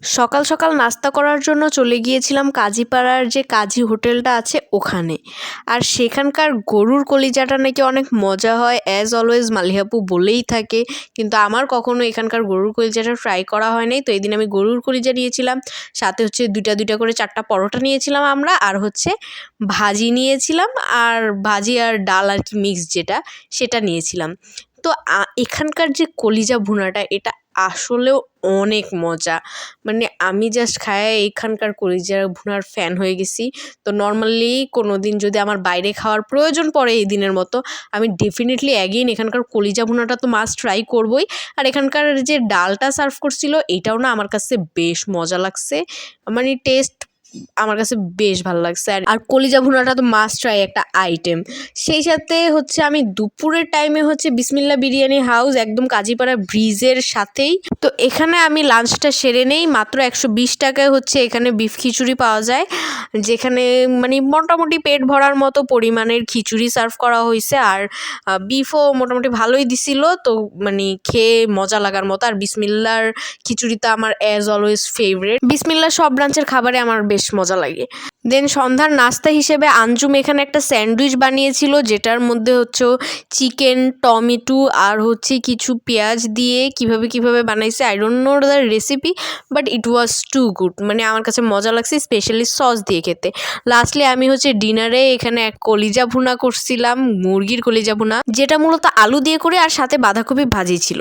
সকাল সকাল নাস্তা করার জন্য চলে গিয়েছিলাম কাজীপাড়ার যে কাজী হোটেলটা আছে ওখানে। আর সেখানকার গরুর কলিজাটা নাকি অনেক মজা হয়, অ্যাজ অলওয়েজ মালিহাপু বলেই থাকে, কিন্তু আমার কখনো এখানকার গরুর কলিজাটা ট্রাই করা হয় নাই। তো এদিন আমি গরুর কলিজা নিয়েছিলাম, সাথে হচ্ছে দুইটা দুইটা করে 4টা পরোটা নিয়েছিলাম আমরা, আর হচ্ছে ভাজি নিয়েছিলাম, আর ভাজি আর ডাল আর কি মিক্স যেটা সেটা নিয়েছিলাম। তো এখানকার যে কলিজা ভুনাটা এটা আসলেও অনেক মজা। মানে আমি জাস্ট খায় এখানকার কলিজা ভুনার ফ্যান হয়ে গেছি। তো নর্মালি কোনো দিন যদি আমার বাইরে খাওয়ার প্রয়োজন পড়ে এই দিনের মতো, আমি ডেফিনেটলি অ্যাগেইন এখানকার কলিজা ভুনাটা তো মাস্ট ট্রাই করবই। আর এখানকার যে ডালটা সার্ভ করছিল এটাও না আমার কাছে বেশ মজা লাগছে, মানে টেস্ট আমার কাছে বেশ ভালো লাগছে। আর কলিজা ভুনাটা তো মাস্ট ট্রাই একটা আইটেম। সেই সাথে হচ্ছে আমি দুপুরের টাইমে হচ্ছে বিসমিল্লা বিরিয়ানি হাউস একদম কাজীপাড়া ব্রিজের সাথেই, তো এখানে আমি লাঞ্চটা সেরে নেই। মাত্র 120 টাকায় হচ্ছে এখানে বিফ খিচুড়ি পাওয়া যায়, যেখানে মানে মোটামুটি পেট ভরার মতো পরিমাণের খিচুড়ি সার্ভ করা হয়েছে। আর বিফও মোটামুটি ভালোই দিছিল, তো মানে খেয়ে মজা লাগার মতো। আর বিসমিল্লার খিচুড়িটা আমার অ্যাজ অলওয়েজ ফেভারিট। বিসমিল্লার সব ব্রাঞ্চের খাবারে আমার বেশ মজা লাগে। দেন সন্ধ্যার নাস্তা হিসেবে আঞ্জুম এখানে একটা স্যান্ডউইচ বানিয়েছিল, যেটার মধ্যে হচ্ছে চিকেন, টমেটো আর হচ্ছে কিছু পেঁয়াজ দিয়ে কিভাবে বানাইছে, I don't know the recipe, but it was too good. মানে আমার কাছে মজা লাগছে, স্পেশালি সস দিয়ে খেতে। লাস্টলি আমি হচ্ছে ডিনারে এখানে এক কলিজা ভুনা করছিলাম, মুরগির কলিজা ভুনা, যেটা মূলত আলু দিয়ে করে আর সাথে বাঁধাকপি ভাজি ছিল।